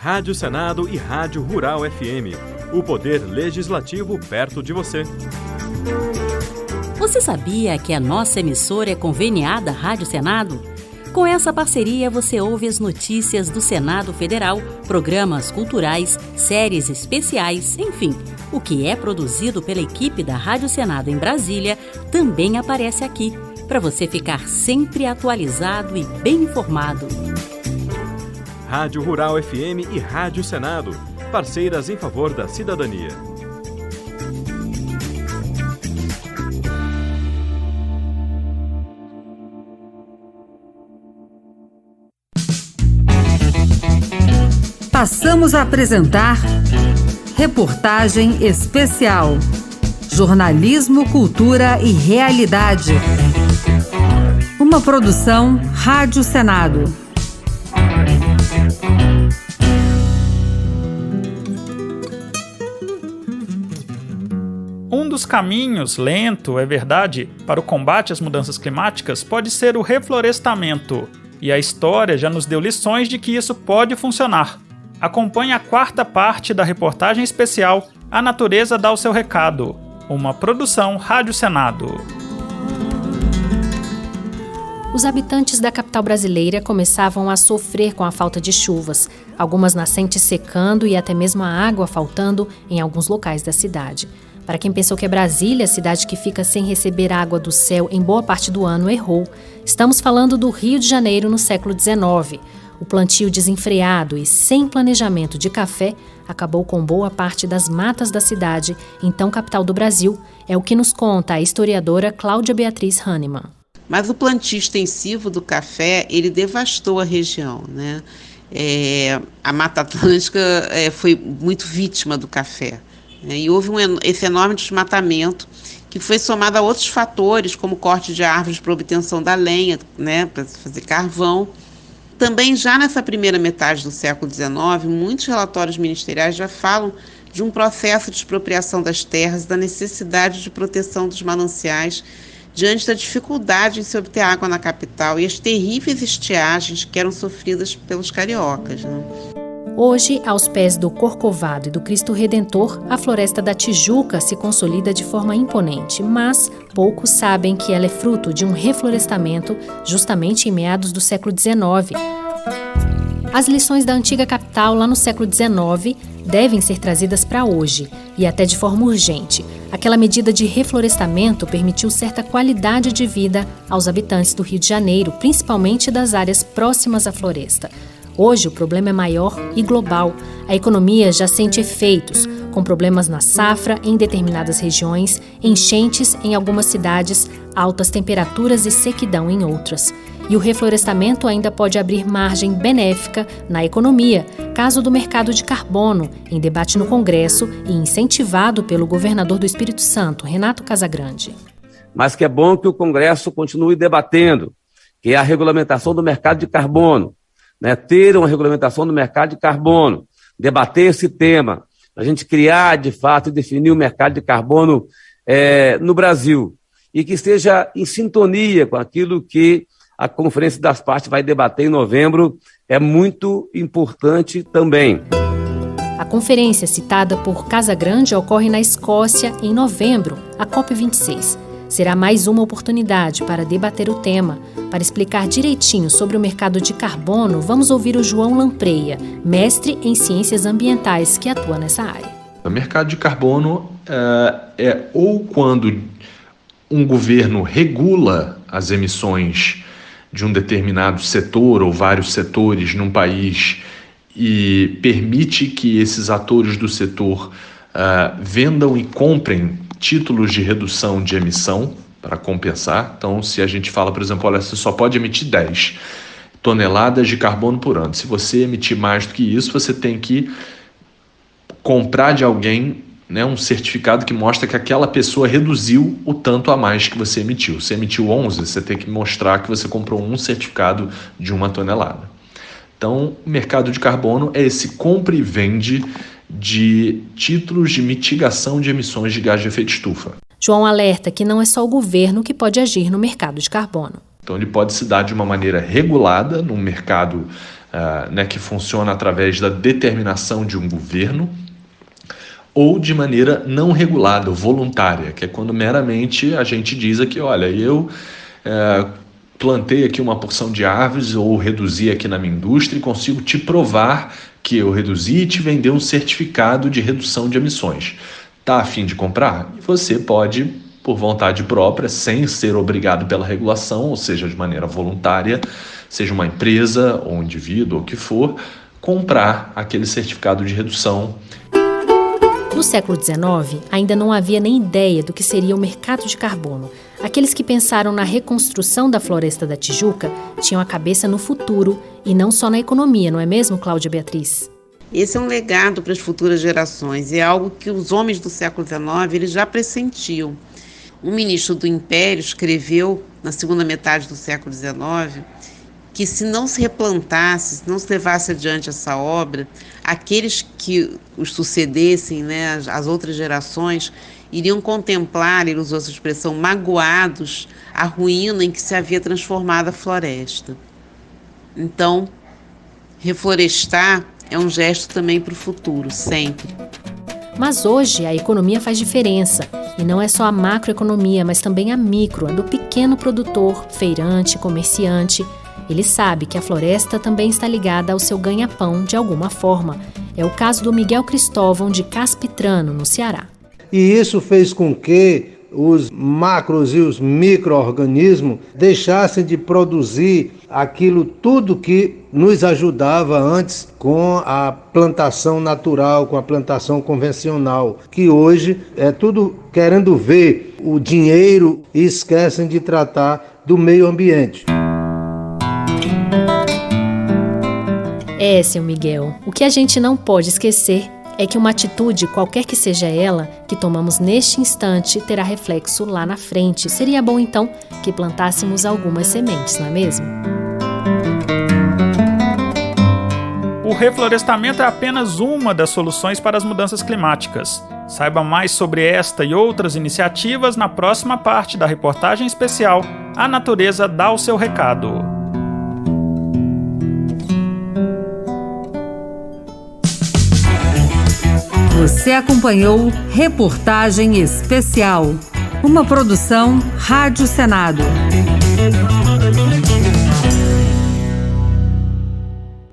Rádio Senado e Rádio Rural FM. O poder legislativo perto de você. Você sabia que a nossa emissora é conveniada à Rádio Senado? Com essa parceria, você ouve as notícias do Senado Federal, programas culturais, séries especiais, enfim. O que é produzido pela equipe da Rádio Senado em Brasília também aparece aqui, para você ficar sempre atualizado e bem informado. Rádio Rural FM e Rádio Senado, parceiras em favor da cidadania. Passamos a apresentar Reportagem Especial. Jornalismo, Cultura e Realidade. Uma produção Rádio Senado. Um dos caminhos, lento, é verdade, para o combate às mudanças climáticas pode ser o reflorestamento. E a história já nos deu lições de que isso pode funcionar. Acompanhe a quarta parte da reportagem especial A Natureza dá o seu recado, uma produção Rádio Senado. Os habitantes da capital brasileira começavam a sofrer com a falta de chuvas, algumas nascentes secando e até mesmo a água faltando em alguns locais da cidade. Para quem pensou que é Brasília, a cidade que fica sem receber água do céu em boa parte do ano, errou. Estamos falando do Rio de Janeiro no século XIX. O plantio desenfreado e sem planejamento de café acabou com boa parte das matas da cidade, então capital do Brasil, é o que nos conta a historiadora Cláudia Beatriz Hahnemann. Mas o plantio extensivo do café, ele devastou a região, né? A Mata Atlântica foi muito vítima do café, né? E houve esse enorme desmatamento que foi somado a outros fatores, como o corte de árvores para obtenção da lenha, né, para fazer carvão. Também já nessa primeira metade do século XIX, muitos relatórios ministeriais já falam de um processo de expropriação das terras e da necessidade de proteção dos mananciais diante da dificuldade em se obter água na capital e as terríveis estiagens que eram sofridas pelos cariocas, né? Hoje, aos pés do Corcovado e do Cristo Redentor, a Floresta da Tijuca se consolida de forma imponente, mas poucos sabem que ela é fruto de um reflorestamento justamente em meados do século XIX. As lições da antiga capital lá no século XIX devem ser trazidas para hoje, e até de forma urgente. Aquela medida de reflorestamento permitiu certa qualidade de vida aos habitantes do Rio de Janeiro, principalmente das áreas próximas à floresta. Hoje o problema é maior e global. A economia já sente efeitos, com problemas na safra em determinadas regiões, enchentes em algumas cidades, altas temperaturas e sequidão em outras. E o reflorestamento ainda pode abrir margem benéfica na economia, caso do mercado de carbono, em debate no Congresso e incentivado pelo governador do Espírito Santo, Renato Casagrande. Mas que é bom que o Congresso continue debatendo, que é a regulamentação do mercado de carbono, né? Ter uma regulamentação do mercado de carbono, debater esse tema, a gente criar, de fato, e definir o mercado de carbono no Brasil, e que esteja em sintonia com aquilo que a Conferência das Partes vai debater em novembro, é muito importante também. A conferência citada por Casagrande ocorre na Escócia em novembro, a COP26. Será mais uma oportunidade para debater o tema. Para explicar direitinho sobre o mercado de carbono, vamos ouvir o João Lampreia, mestre em ciências ambientais que atua nessa área. O mercado de carbono é ou quando um governo regula as emissões de um determinado setor ou vários setores num país e permite que esses atores do setor vendam e comprem títulos de redução de emissão para compensar. Então, se a gente fala, por exemplo, olha, você só pode emitir 10 toneladas de carbono por ano. Se você emitir mais do que isso, você tem que comprar de alguém, né, um certificado que mostra que aquela pessoa reduziu o tanto a mais que você emitiu. Se emitiu 11, você tem que mostrar que você comprou um certificado de 1 tonelada. Então, o mercado de carbono é esse compra e vende de títulos de mitigação de emissões de gás de efeito estufa. João alerta que não é só o governo que pode agir no mercado de carbono. Então ele pode se dar de uma maneira regulada, num mercado que funciona através da determinação de um governo, ou de maneira não regulada, voluntária, que é quando meramente a gente diz aqui, olha, eu plantei aqui uma porção de árvores ou reduzi aqui na minha indústria e consigo te provar que eu reduzi e te vender um certificado de redução de emissões. Está a fim de comprar? E você pode, por vontade própria, sem ser obrigado pela regulação, ou seja, de maneira voluntária, seja uma empresa ou um indivíduo ou o que for, comprar aquele certificado de redução. No século XIX, ainda não havia nem ideia do que seria o mercado de carbono. Aqueles que pensaram na reconstrução da Floresta da Tijuca tinham a cabeça no futuro e não só na economia, não é mesmo, Cláudia Beatriz? Esse é um legado para as futuras gerações, é algo que os homens do século XIX eles já pressentiam. Um ministro do Império escreveu, na segunda metade do século XIX, que se não se replantasse, se não se levasse adiante essa obra, aqueles que os sucedessem, as outras gerações, iriam contemplar, ele usou essa expressão, magoados, a ruína em que se havia transformado a floresta. Então, reflorestar é um gesto também para o futuro, sempre. Mas hoje a economia faz diferença, e não é só a macroeconomia, mas também a micro, a do pequeno produtor, feirante, comerciante. Ele sabe que a floresta também está ligada ao seu ganha-pão de alguma forma. É o caso do Miguel Cristóvão de Caspitrano, no Ceará. E isso fez com que os macros e os micro-organismos deixassem de produzir aquilo tudo que nos ajudava antes com a plantação natural, com a plantação convencional, que hoje é tudo querendo ver o dinheiro e esquecem de tratar do meio ambiente. Seu Miguel, o que a gente não pode esquecer é que uma atitude, qualquer que seja ela, que tomamos neste instante, terá reflexo lá na frente. Seria bom, então, que plantássemos algumas sementes, não é mesmo? O reflorestamento é apenas uma das soluções para as mudanças climáticas. Saiba mais sobre esta e outras iniciativas na próxima parte da reportagem especial A Natureza dá o seu recado. Você acompanhou Reportagem Especial, uma produção Rádio Senado.